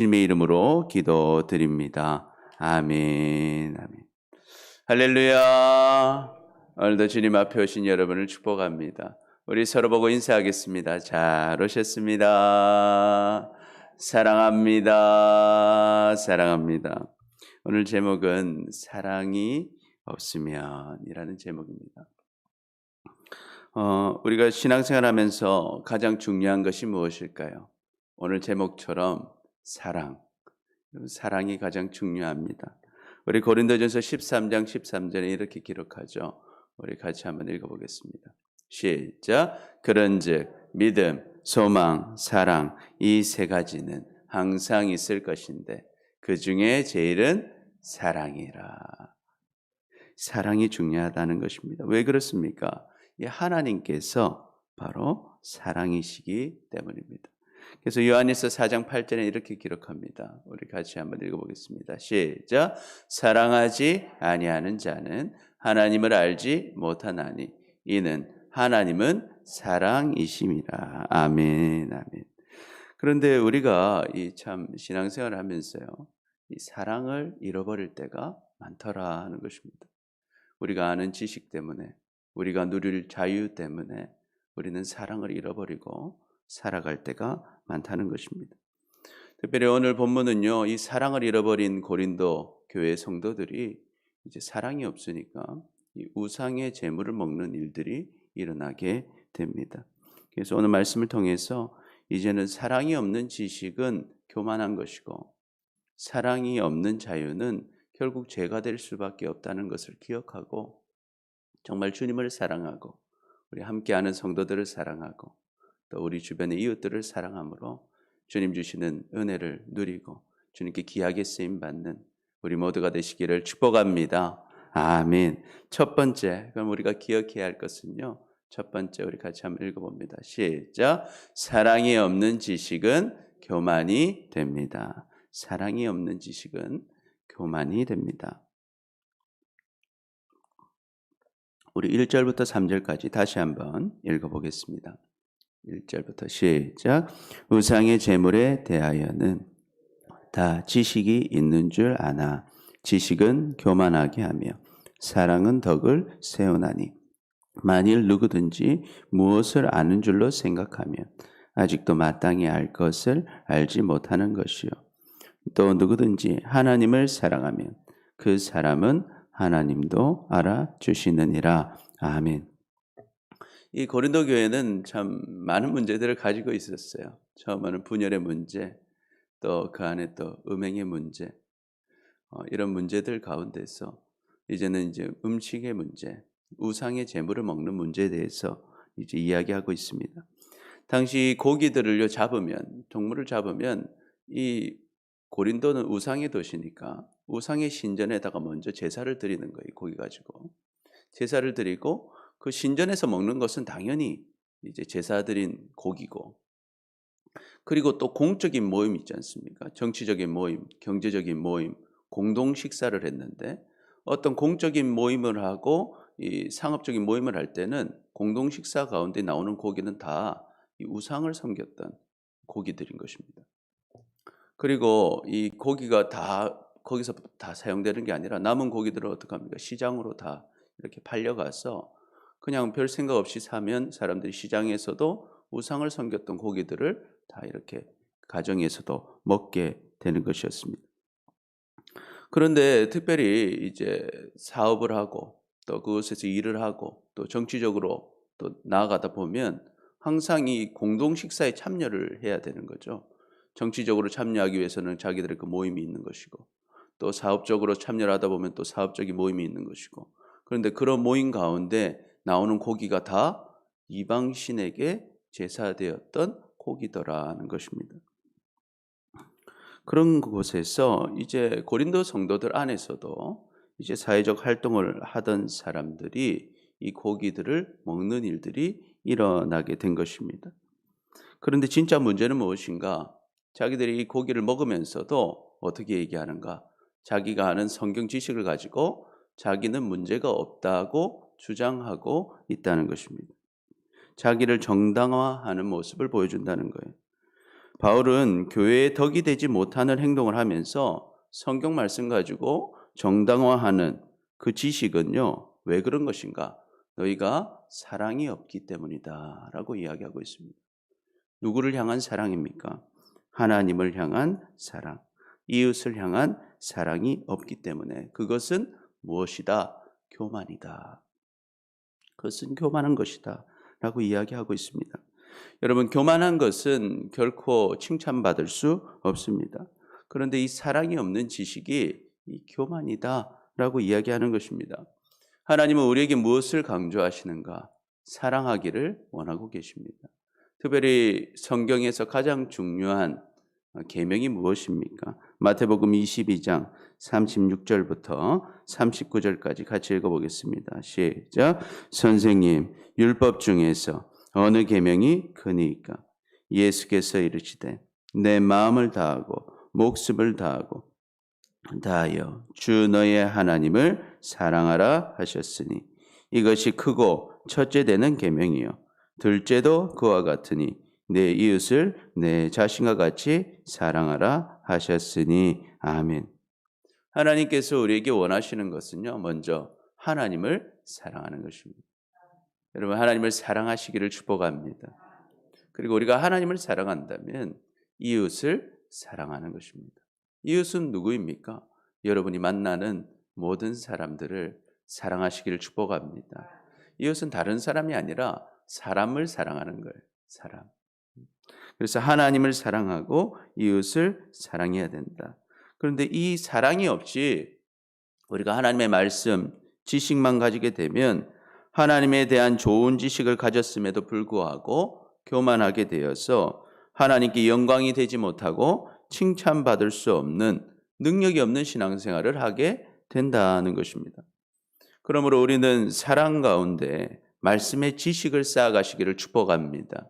주님의 이름으로 기도드립니다. 아멘. 아멘. 할렐루야. 오늘도 주님 앞에 오신 여러분을 축복합니다. 우리 서로 보고 인사하겠습니다. 잘 오셨습니다. 사랑합니다. 사랑합니다. 오늘 제목은 사랑이 없으면이라는 제목입니다. 우리가 신앙생활하면서 가장 중요한 것이 무엇일까요? 오늘 제목처럼 사랑이 가장 중요합니다. 우리 고린도전서 13장 13절에 이렇게 기록하죠. 우리 같이 한번 읽어보겠습니다. 시작. 그런즉 믿음, 소망, 사랑 이 세 가지는 항상 있을 것인데 그 중에 제일은 사랑이라. 사랑이 중요하다는 것입니다. 왜 그렇습니까? 이 하나님께서 바로 사랑이시기 때문입니다. 그래서 요한일서 4장 8절에 이렇게 기록합니다. 우리 같이 한번 읽어보겠습니다. 시작. 사랑하지 아니하는 자는 하나님을 알지 못하나니 이는 하나님은 사랑이심이라. 아멘. 아멘. 그런데 우리가 이 참 신앙생활을 하면서요, 이 사랑을 잃어버릴 때가 많더라 하는 것입니다. 우리가 아는 지식 때문에, 우리가 누릴 자유 때문에 우리는 사랑을 잃어버리고 살아갈 때가 많다는 것입니다. 특별히 오늘 본문은요, 이 사랑을 잃어버린 고린도 교회 성도들이 이제 사랑이 없으니까 이 우상의 제물을 먹는 일들이 일어나게 됩니다. 그래서 오늘 말씀을 통해서 이제는 사랑이 없는 지식은 교만한 것이고 사랑이 없는 자유는 결국 죄가 될 수밖에 없다는 것을 기억하고 정말 주님을 사랑하고 우리 함께하는 성도들을 사랑하고 또 우리 주변의 이웃들을 사랑함으로 주님 주시는 은혜를 누리고 주님께 귀하게 쓰임받는 우리 모두가 되시기를 축복합니다. 아멘. 첫 번째, 그럼 우리가 기억해야 할 것은요. 첫 번째 우리 같이 한번 읽어봅니다. 시작. 사랑이 없는 지식은 교만이 됩니다. 사랑이 없는 지식은 교만이 됩니다. 우리 1절부터 3절까지 다시 한번 읽어보겠습니다. 1절부터 시작. 우상의 제물에 대하여는 다 지식이 있는 줄 아나 지식은 교만하게 하며 사랑은 덕을 세우나니 만일 누구든지 무엇을 아는 줄로 생각하면 아직도 마땅히 알 것을 알지 못하는 것이요 또 누구든지 하나님을 사랑하면 그 사람은 하나님도 알아주시느니라. 아멘. 이 고린도 교회는 참 많은 문제들을 가지고 있었어요. 처음에는 분열의 문제, 또 그 안에 또 음행의 문제, 이런 문제들 가운데서 이제는 이제 음식의 문제, 우상의 제물을 먹는 문제에 대해서 이제 이야기하고 있습니다. 당시 고기들을요 잡으면, 동물을 잡으면 이 고린도는 우상의 도시니까 우상의 신전에다가 먼저 제사를 드리는 거예요. 고기 가지고 제사를 드리고 그 신전에서 먹는 것은 당연히 이제 제사 드린 고기고 그리고 또 공적인 모임 있지 않습니까? 정치적인 모임, 경제적인 모임, 공동 식사를 했는데 어떤 공적인 모임을 하고 이 상업적인 모임을 할 때는 공동 식사 가운데 나오는 고기는 다 이 우상을 섬겼던 고기들인 것입니다. 그리고 이 고기가 다 거기서 다 사용되는 게 아니라 남은 고기들을 어떻게 합니까? 시장으로 다 이렇게 팔려가서 그냥 별 생각 없이 사면 사람들이 시장에서도 우상을 섬겼던 고기들을 다 이렇게 가정에서도 먹게 되는 것이었습니다. 그런데 특별히 이제 사업을 하고 또 그곳에서 일을 하고 또 정치적으로 또 나아가다 보면 항상 이 공동 식사에 참여를 해야 되는 거죠. 정치적으로 참여하기 위해서는 자기들의 그 모임이 있는 것이고 또 사업적으로 참여를 하다 보면 또 사업적인 모임이 있는 것이고 그런데 그런 모임 가운데 나오는 고기가 다 이방신에게 제사되었던 고기더라는 것입니다. 그런 곳에서 이제 고린도 성도들 안에서도 이제 사회적 활동을 하던 사람들이 이 고기들을 먹는 일들이 일어나게 된 것입니다. 그런데 진짜 문제는 무엇인가? 자기들이 이 고기를 먹으면서도 어떻게 얘기하는가? 자기가 아는 성경 지식을 가지고 자기는 문제가 없다고 주장하고 있다는 것입니다. 자기를 정당화하는 모습을 보여준다는 거예요. 바울은 교회의 덕이 되지 못하는 행동을 하면서 성경 말씀 가지고 정당화하는 그 지식은요, 왜 그런 것인가? 너희가 사랑이 없기 때문이다 라고 이야기하고 있습니다. 누구를 향한 사랑입니까? 하나님을 향한 사랑, 이웃을 향한 사랑이 없기 때문에 그것은 무엇이다? 교만이다. 그것은 교만한 것이다 라고 이야기하고 있습니다. 여러분, 교만한 것은 결코 칭찬받을 수 없습니다. 그런데 이 사랑이 없는 지식이 이 교만이다 라고 이야기하는 것입니다. 하나님은 우리에게 무엇을 강조하시는가? 사랑하기를 원하고 계십니다. 특별히 성경에서 가장 중요한 계명이 무엇입니까? 마태복음 22장 36절부터 39절까지 같이 읽어보겠습니다. 시작. 선생님, 율법 중에서 어느 계명이 크니까? 예수께서 이르시되 내 마음을 다하고 목숨을 다하여 주 너의 하나님을 사랑하라 하셨으니 이것이 크고 첫째 되는 계명이요 둘째도 그와 같으니 내 이웃을 내 자신과 같이 사랑하라 하셨으니 아멘. 하나님께서 우리에게 원하시는 것은요, 먼저 하나님을 사랑하는 것입니다. 여러분, 하나님을 사랑하시기를 축복합니다. 그리고 우리가 하나님을 사랑한다면 이웃을 사랑하는 것입니다. 이웃은 누구입니까? 여러분이 만나는 모든 사람들을 사랑하시기를 축복합니다. 이웃은 다른 사람이 아니라 사람을 사랑하는 거예요. 사람. 그래서 하나님을 사랑하고 이웃을 사랑해야 된다. 그런데 이 사랑이 없이 우리가 하나님의 말씀, 지식만 가지게 되면 하나님에 대한 좋은 지식을 가졌음에도 불구하고 교만하게 되어서 하나님께 영광이 되지 못하고 칭찬받을 수 없는, 능력이 없는 신앙생활을 하게 된다는 것입니다. 그러므로 우리는 사랑 가운데 말씀의 지식을 쌓아가시기를 축복합니다.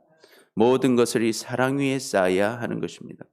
모든 것을 이 사랑 위에 쌓아야 하는 것입니다.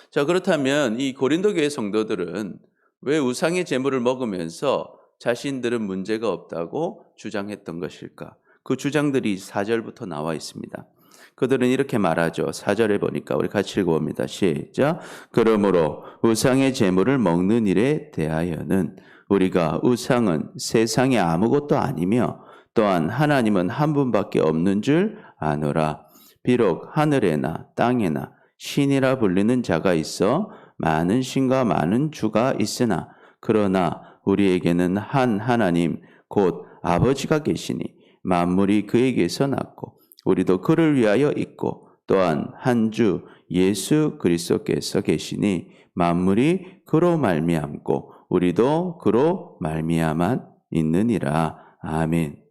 자, 그렇다면 이 고린도 교회 성도들은 왜 우상의 제물을 먹으면서 자신들은 문제가 없다고 주장했던 것일까? 그 주장들이 4절부터 나와 있습니다. 그들은 이렇게 말하죠. 4절에 보니까 우리 같이 읽어봅니다. 시작. 그러므로 우상의 제물을 먹는 일에 대하여는 우리가 우상은 세상에 아무것도 아니며 또한 하나님은 한 분밖에 없는 줄 아노라. 비록 하늘에나 땅에나 신이라 불리는 자가 있어 많은 신과 많은 주가 있으나 그러나 우리에게는 한 하나님 곧 아버지가 계시니 만물이 그에게서 났고 우리도 그를 위하여 있고 또한 한 주 예수 그리스도께서 계시니 만물이 그로 말미암고 우리도 그로 말미암아 있느니라. 아멘.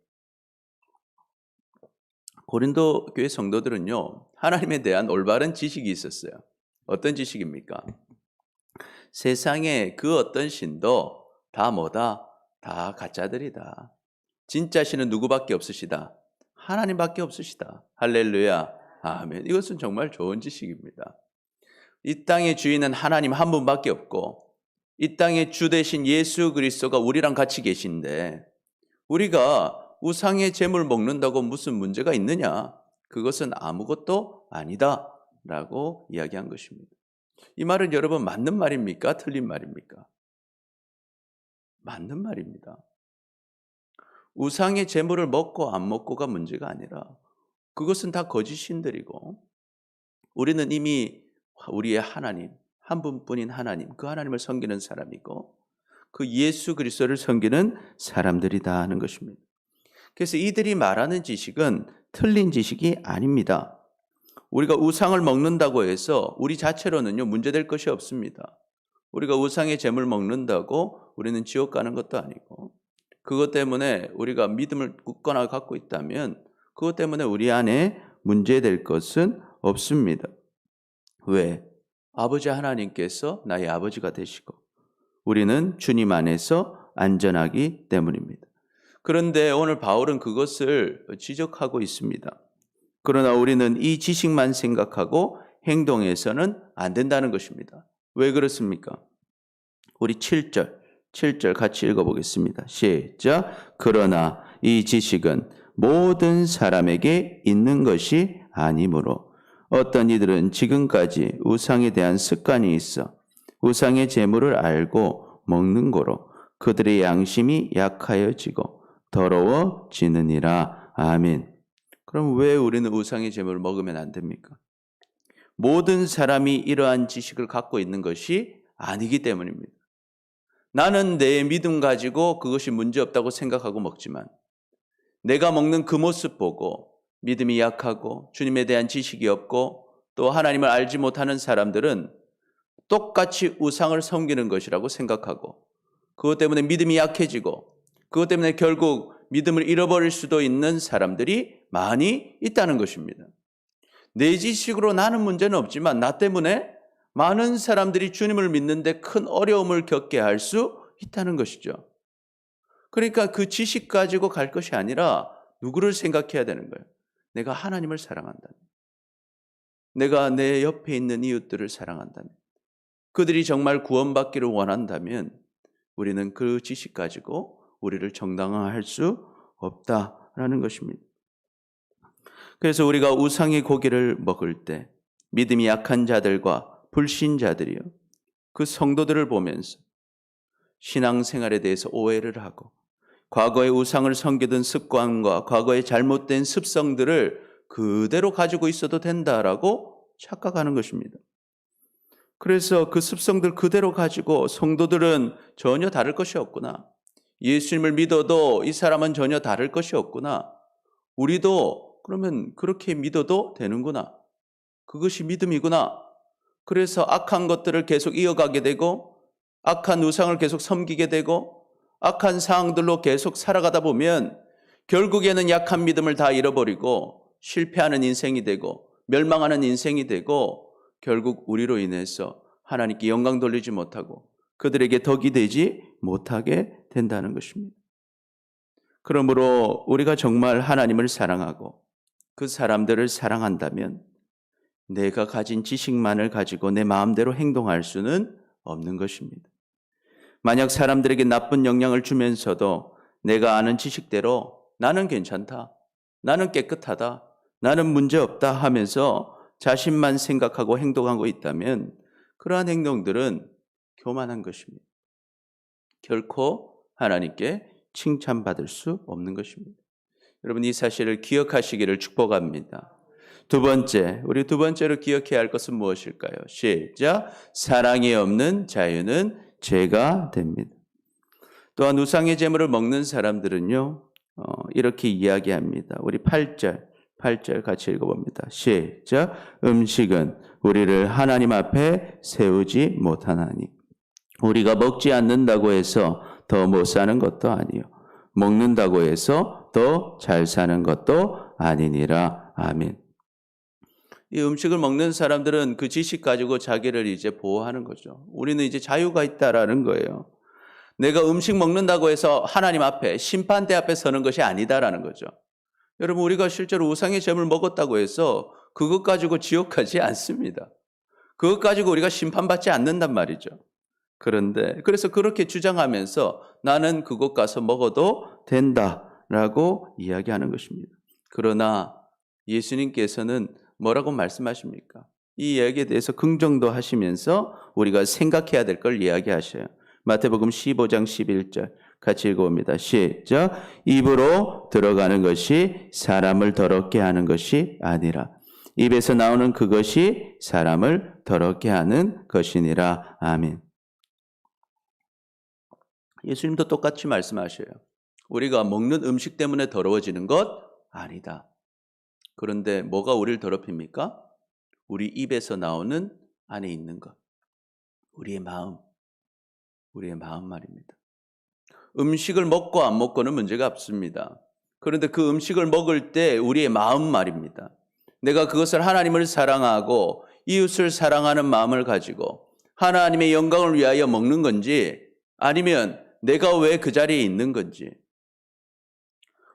고린도 교회 성도들은요, 하나님에 대한 올바른 지식이 있었어요. 어떤 지식입니까? 세상에 그 어떤 신도 다 뭐다? 다 가짜들이다. 진짜 신은 누구밖에 없으시다? 하나님밖에 없으시다. 할렐루야. 아멘. 이것은 정말 좋은 지식입니다. 이 땅의 주인은 하나님 한 분밖에 없고 이 땅의 주 되신 예수 그리스도가 우리랑 같이 계신데 우리가 우상의 제물 먹는다고 무슨 문제가 있느냐? 그것은 아무것도 아니다 라고 이야기한 것입니다. 이 말은 여러분 맞는 말입니까? 틀린 말입니까? 맞는 말입니다. 우상의 제물을 먹고 안 먹고가 문제가 아니라 그것은 다 거짓신들이고 우리는 이미 우리의 하나님, 한 분뿐인 하나님, 그 하나님을 섬기는 사람이고 그 예수 그리스도를 섬기는 사람들이다 하는 것입니다. 그래서 이들이 말하는 지식은 틀린 지식이 아닙니다. 우리가 우상을 먹는다고 해서 우리 자체로는요 문제될 것이 없습니다. 우리가 우상의 제물 먹는다고 우리는 지옥 가는 것도 아니고 그것 때문에 우리가 믿음을 굳건하게 갖고 있다면 그것 때문에 우리 안에 문제될 것은 없습니다. 왜? 아버지 하나님께서 나의 아버지가 되시고 우리는 주님 안에서 안전하기 때문입니다. 그런데 오늘 바울은 그것을 지적하고 있습니다. 그러나 우리는 이 지식만 생각하고 행동해서는 안 된다는 것입니다. 왜 그렇습니까? 우리 7절 같이 읽어보겠습니다. 시작. 그러나 이 지식은 모든 사람에게 있는 것이 아니므로 어떤 이들은 지금까지 우상에 대한 습관이 있어 우상의 제물을 알고 먹는 거로 그들의 양심이 약하여지고 더러워지느니라. 아멘. 그럼 왜 우리는 우상의 제물을 먹으면 안 됩니까? 모든 사람이 이러한 지식을 갖고 있는 것이 아니기 때문입니다. 나는 내 믿음 가지고 그것이 문제없다고 생각하고 먹지만 내가 먹는 그 모습 보고 믿음이 약하고 주님에 대한 지식이 없고 또 하나님을 알지 못하는 사람들은 똑같이 우상을 섬기는 것이라고 생각하고 그것 때문에 믿음이 약해지고 그것 때문에 결국 믿음을 잃어버릴 수도 있는 사람들이 많이 있다는 것입니다. 내 지식으로 나는 문제는 없지만 나 때문에 많은 사람들이 주님을 믿는데 큰 어려움을 겪게 할 수 있다는 것이죠. 그러니까 그 지식 가지고 갈 것이 아니라 누구를 생각해야 되는 거예요. 내가 하나님을 사랑한다면, 내가 내 옆에 있는 이웃들을 사랑한다면, 그들이 정말 구원받기를 원한다면 우리는 그 지식 가지고 우리를 정당화할 수 없다라는 것입니다. 그래서 우리가 우상의 고기를 먹을 때 믿음이 약한 자들과 불신자들이요, 그 성도들을 보면서 신앙생활에 대해서 오해를 하고 과거의 우상을 섬기던 습관과 과거의 잘못된 습성들을 그대로 가지고 있어도 된다라고 착각하는 것입니다. 그래서 그 습성들 그대로 가지고 성도들은 전혀 다를 것이 없구나. 예수님을 믿어도 이 사람은 전혀 다를 것이 없구나. 우리도 그러면 그렇게 믿어도 되는구나. 그것이 믿음이구나. 그래서 악한 것들을 계속 이어가게 되고 악한 우상을 계속 섬기게 되고 악한 상황들로 계속 살아가다 보면 결국에는 약한 믿음을 다 잃어버리고 실패하는 인생이 되고 멸망하는 인생이 되고 결국 우리로 인해서 하나님께 영광 돌리지 못하고 그들에게 덕이 되지 못하게 된다는 것입니다. 그러므로 우리가 정말 하나님을 사랑하고 그 사람들을 사랑한다면 내가 가진 지식만을 가지고 내 마음대로 행동할 수는 없는 것입니다. 만약 사람들에게 나쁜 영향을 주면서도 내가 아는 지식대로 나는 괜찮다, 나는 깨끗하다, 나는 문제없다 하면서 자신만 생각하고 행동하고 있다면 그러한 행동들은 교만한 것입니다. 결코 하나님께 칭찬받을 수 없는 것입니다. 여러분 이 사실을 기억하시기를 축복합니다. 두 번째, 우리 두 번째로 기억해야 할 것은 무엇일까요? 시작. 사랑이 없는 자유는 죄가 됩니다. 또한 우상의 제물을 먹는 사람들은요, 이렇게 이야기합니다. 우리 8절 같이 읽어봅니다. 시작. 음식은 우리를 하나님 앞에 세우지 못하나니 우리가 먹지 않는다고 해서 더 못 사는 것도 아니요 먹는다고 해서 더 잘 사는 것도 아니니라. 아멘. 이 음식을 먹는 사람들은 그 지식 가지고 자기를 이제 보호하는 거죠. 우리는 이제 자유가 있다라는 거예요. 내가 음식 먹는다고 해서 하나님 앞에 심판대 앞에 서는 것이 아니다라는 거죠. 여러분 우리가 실제로 우상의 제물을 먹었다고 해서 그것 가지고 지옥 가지 않습니다. 그것 가지고 우리가 심판받지 않는단 말이죠. 그런데 그래서 그렇게 주장하면서 나는 그곳 가서 먹어도 된다라고 이야기하는 것입니다. 그러나 예수님께서는 뭐라고 말씀하십니까? 이 이야기에 대해서 긍정도 하시면서 우리가 생각해야 될 걸 이야기하셔요. 마태복음 15장 11절 같이 읽어봅니다. 시작. 입으로 들어가는 것이 사람을 더럽게 하는 것이 아니라 입에서 나오는 그것이 사람을 더럽게 하는 것이니라. 아멘. 예수님도 똑같이 말씀하셔요. 우리가 먹는 음식 때문에 더러워지는 것 아니다. 그런데 뭐가 우리를 더럽힙니까? 우리 입에서 나오는 안에 있는 것. 우리의 마음 말입니다. 음식을 먹고 안 먹고는 문제가 없습니다. 그런데 그 음식을 먹을 때 우리의 마음 말입니다. 내가 그것을 하나님을 사랑하고 이웃을 사랑하는 마음을 가지고 하나님의 영광을 위하여 먹는 건지 아니면 내가 왜 그 자리에 있는 건지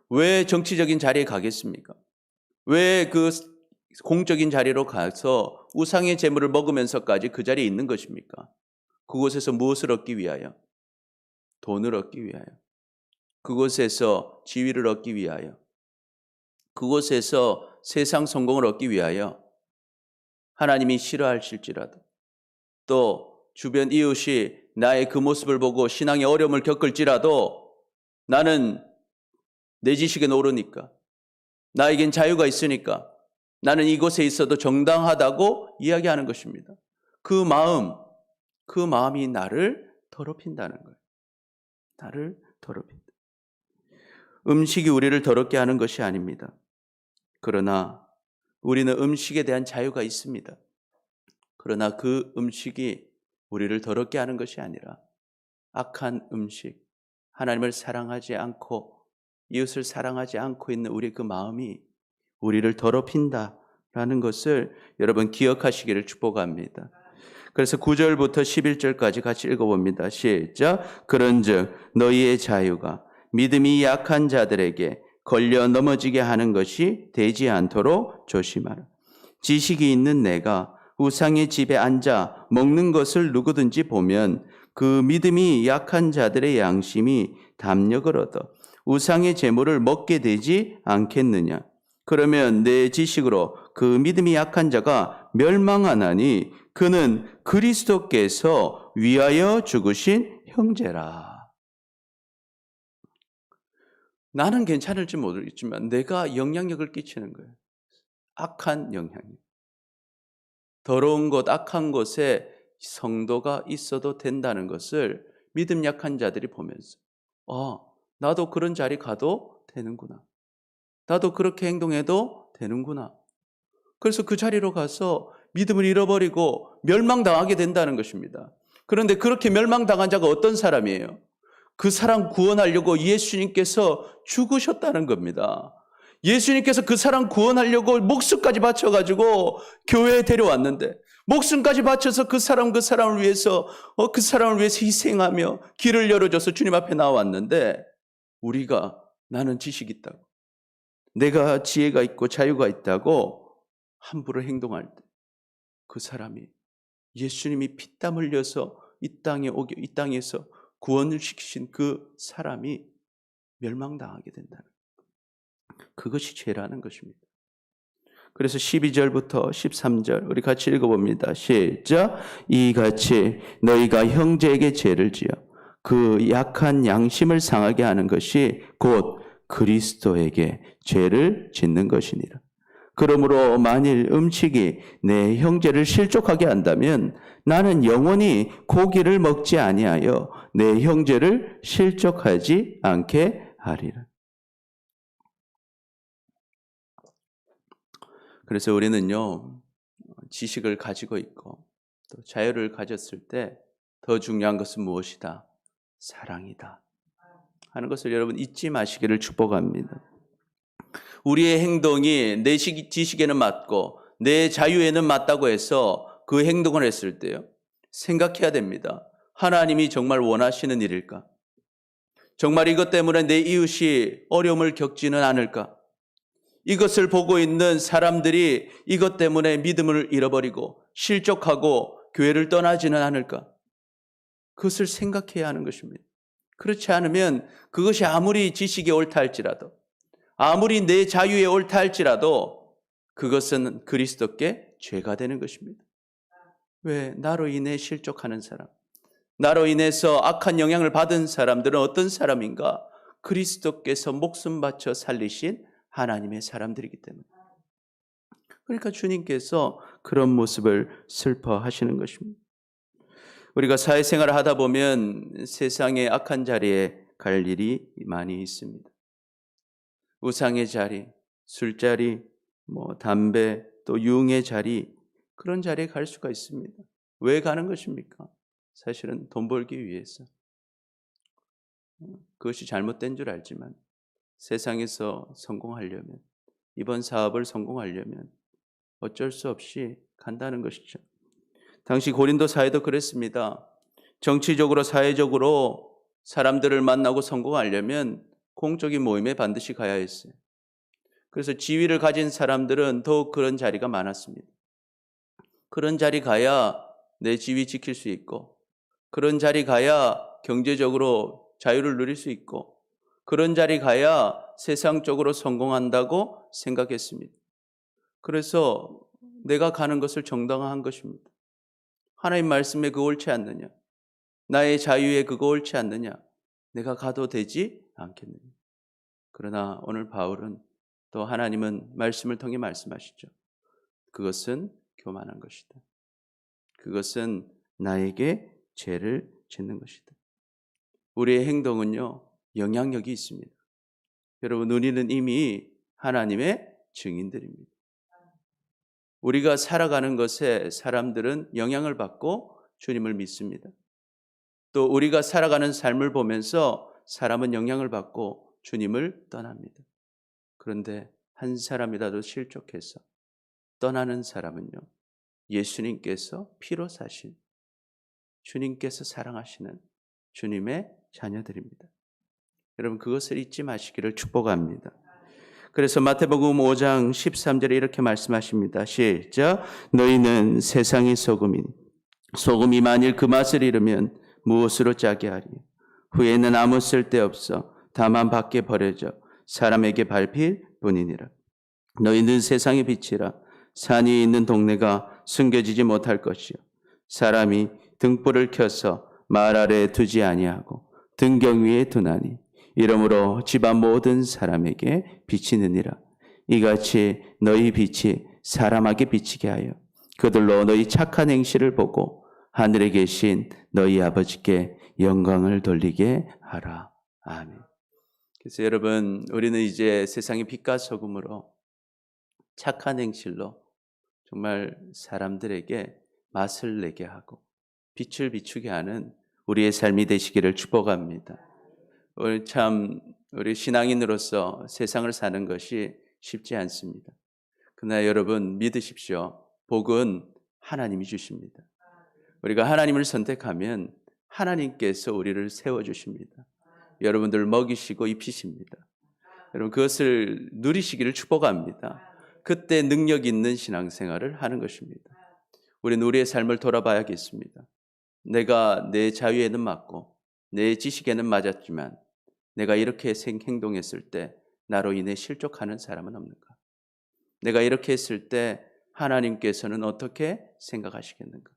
왜 정치적인 자리에 가겠습니까? 왜 그 공적인 자리로 가서 우상의 제물을 먹으면서까지 그 자리에 있는 것입니까? 그곳에서 무엇을 얻기 위하여? 돈을 얻기 위하여. 그곳에서 지위를 얻기 위하여. 그곳에서 세상 성공을 얻기 위하여. 하나님이 싫어하실지라도, 또 주변 이웃이 나의 그 모습을 보고 신앙의 어려움을 겪을지라도 나는 내 지식은 옳으니까, 나에겐 자유가 있으니까 나는 이곳에 있어도 정당하다고 이야기하는 것입니다. 그 마음이 나를 더럽힌다는 거예요. 나를 더럽힌다. 음식이 우리를 더럽게 하는 것이 아닙니다. 그러나 우리는 음식에 대한 자유가 있습니다. 그러나 그 음식이 우리를 더럽게 하는 것이 아니라 악한 음식, 하나님을 사랑하지 않고 이웃을 사랑하지 않고 있는 우리 그 마음이 우리를 더럽힌다라는 것을 여러분 기억하시기를 축복합니다. 그래서 9절부터 11절까지 같이 읽어봅니다. 시작. 그런즉 너희의 자유가 믿음이 약한 자들에게 걸려 넘어지게 하는 것이 되지 않도록 조심하라. 지식이 있는 내가 우상의 집에 앉아 먹는 것을 누구든지 보면 그 믿음이 약한 자들의 양심이 담력을 얻어 우상의 제물을 먹게 되지 않겠느냐. 그러면 내 지식으로 그 믿음이 약한 자가 멸망하나니 그는 그리스도께서 위하여 죽으신 형제라. 나는 괜찮을지 모르겠지만 내가 영향력을 끼치는 거예요. 악한 영향력. 더러운 것, 악한 곳에 성도가 있어도 된다는 것을 믿음 약한 자들이 보면서 나도 그런 자리 가도 되는구나. 나도 그렇게 행동해도 되는구나. 그래서 그 자리로 가서 믿음을 잃어버리고 멸망당하게 된다는 것입니다. 그런데 그렇게 멸망당한 자가 어떤 사람이에요? 그 사람 구원하려고 예수님께서 죽으셨다는 겁니다. 예수님께서 그 사람 구원하려고 목숨까지 바쳐가지고 교회에 데려왔는데, 목숨까지 바쳐서 그 사람을 위해서 희생하며 길을 열어줘서 주님 앞에 나왔는데, 나는 지식이 있다고, 내가 지혜가 있고 자유가 있다고 함부로 행동할 때, 그 사람이 예수님이 피땀 흘려서 이 땅에서 구원을 시키신 그 사람이 멸망당하게 된다는 거예요. 그것이 죄라는 것입니다. 그래서 12절부터 13절 우리 같이 읽어봅니다. 시작. 이같이 너희가 형제에게 죄를 지어 그 약한 양심을 상하게 하는 것이 곧 그리스도에게 죄를 짓는 것이니라. 그러므로 만일 음식이 내 형제를 실족하게 한다면 나는 영원히 고기를 먹지 아니하여 내 형제를 실족하지 않게 하리라. 그래서 우리는요, 지식을 가지고 있고 또 자유를 가졌을 때 더 중요한 것은 무엇이다? 사랑이다 하는 것을 여러분 잊지 마시기를 축복합니다. 우리의 행동이 내 지식에는 맞고 내 자유에는 맞다고 해서 그 행동을 했을 때요, 생각해야 됩니다. 하나님이 정말 원하시는 일일까? 정말 이것 때문에 내 이웃이 어려움을 겪지는 않을까? 이것을 보고 있는 사람들이 이것 때문에 믿음을 잃어버리고 실족하고 교회를 떠나지는 않을까? 그것을 생각해야 하는 것입니다. 그렇지 않으면 그것이 아무리 지식이 옳다 할지라도, 아무리 내 자유에 옳다 할지라도 그것은 그리스도께 죄가 되는 것입니다. 왜? 나로 인해 실족하는 사람, 나로 인해서 악한 영향을 받은 사람들은 어떤 사람인가? 그리스도께서 목숨 바쳐 살리신 하나님의 사람들이기 때문에. 그러니까 주님께서 그런 모습을 슬퍼하시는 것입니다. 우리가 사회생활을 하다 보면 세상의 악한 자리에 갈 일이 많이 있습니다. 우상의 자리, 술자리, 담배, 또 유흥의 자리, 그런 자리에 갈 수가 있습니다. 왜 가는 것입니까? 사실은 돈 벌기 위해서. 그것이 잘못된 줄 알지만 세상에서 성공하려면, 이번 사업을 성공하려면 어쩔 수 없이 간다는 것이죠. 당시 고린도 사회도 그랬습니다. 정치적으로, 사회적으로 사람들을 만나고 성공하려면 공적인 모임에 반드시 가야 했어요. 그래서 지위를 가진 사람들은 더욱 그런 자리가 많았습니다. 그런 자리 가야 내 지위 지킬 수 있고, 그런 자리 가야 경제적으로 자유를 누릴 수 있고, 그런 자리 가야 세상적으로 성공한다고 생각했습니다. 그래서 내가 가는 것을 정당화한 것입니다. 하나님 말씀에 그거 옳지 않느냐? 나의 자유에 그거 옳지 않느냐? 내가 가도 되지 않겠느냐? 그러나 오늘 바울은 또 하나님은 말씀을 통해 말씀하시죠. 그것은 교만한 것이다. 그것은 나에게 죄를 짓는 것이다. 우리의 행동은요, 영향력이 있습니다. 여러분, 우리는 이미 하나님의 증인들입니다. 우리가 살아가는 것에 사람들은 영향을 받고 주님을 믿습니다. 또 우리가 살아가는 삶을 보면서 사람은 영향을 받고 주님을 떠납니다. 그런데 한 사람이라도 실족해서 떠나는 사람은요, 예수님께서 피로 사신 주님께서 사랑하시는 주님의 자녀들입니다. 여러분, 그것을 잊지 마시기를 축복합니다. 그래서 마태복음 5장 13절에 이렇게 말씀하십니다. 시작. 너희는 세상의 소금이니 소금이 만일 그 맛을 잃으면 무엇으로 짜게 하리? 후에는 아무 쓸데없어 다만 밖에 버려져 사람에게 밟힐 뿐이니라. 너희는 세상의 빛이라. 산이 있는 동네가 숨겨지지 못할 것이요 사람이 등불을 켜서 말 아래에 두지 아니하고 등경 위에 두나니 이러므로 집안 모든 사람에게 비치느니라. 이같이 너희 빛이 사람에게 비치게 하여 그들로 너희 착한 행실을 보고 하늘에 계신 너희 아버지께 영광을 돌리게 하라. 아멘. 그래서 여러분, 우리는 이제 세상의 빛과 소금으로 착한 행실로 정말 사람들에게 맛을 내게 하고 빛을 비추게 하는 우리의 삶이 되시기를 축복합니다. 우리 신앙인으로서 세상을 사는 것이 쉽지 않습니다. 그러나 여러분 믿으십시오. 복은 하나님이 주십니다. 우리가 하나님을 선택하면 하나님께서 우리를 세워주십니다. 여러분들 먹이시고 입히십니다. 여러분 그것을 누리시기를 축복합니다. 그때 능력 있는 신앙생활을 하는 것입니다. 우리는 우리의 삶을 돌아봐야겠습니다. 내가 내 자유에는 맞고 내 지식에는 맞았지만 내가 이렇게 행동했을 때 나로 인해 실족하는 사람은 없는가? 내가 이렇게 했을 때 하나님께서는 어떻게 생각하시겠는가?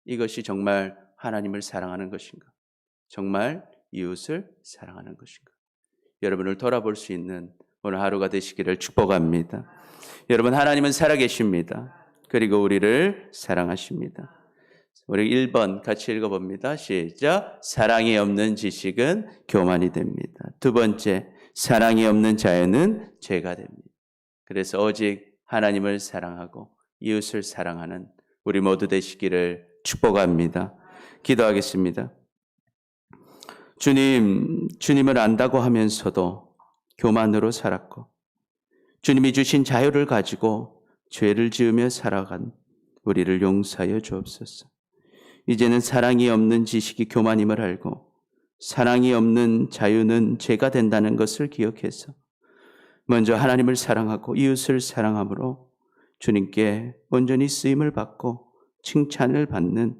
이것이 정말 하나님을 사랑하는 것인가? 정말 이웃을 사랑하는 것인가? 여러분을 돌아볼 수 있는 오늘 하루가 되시기를 축복합니다. 여러분, 하나님은 살아계십니다. 그리고 우리를 사랑하십니다. 우리 1번 같이 읽어봅니다. 시작. 사랑이 없는 지식은 교만이 됩니다. 두 번째, 사랑이 없는 자유는 죄가 됩니다. 그래서 오직 하나님을 사랑하고 이웃을 사랑하는 우리 모두 되시기를 축복합니다. 기도하겠습니다. 주님을 안다고 하면서도 교만으로 살았고 주님이 주신 자유를 가지고 죄를 지으며 살아간 우리를 용서하여 주옵소서. 이제는 사랑이 없는 지식이 교만임을 알고 사랑이 없는 자유는 죄가 된다는 것을 기억해서 먼저 하나님을 사랑하고 이웃을 사랑함으로 주님께 온전히 쓰임을 받고 칭찬을 받는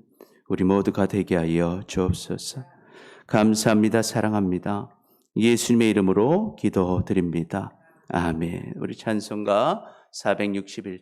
우리 모두가 되게 하여 주옵소서. 감사합니다. 사랑합니다. 예수님의 이름으로 기도드립니다. 아멘. 우리 찬송가 461장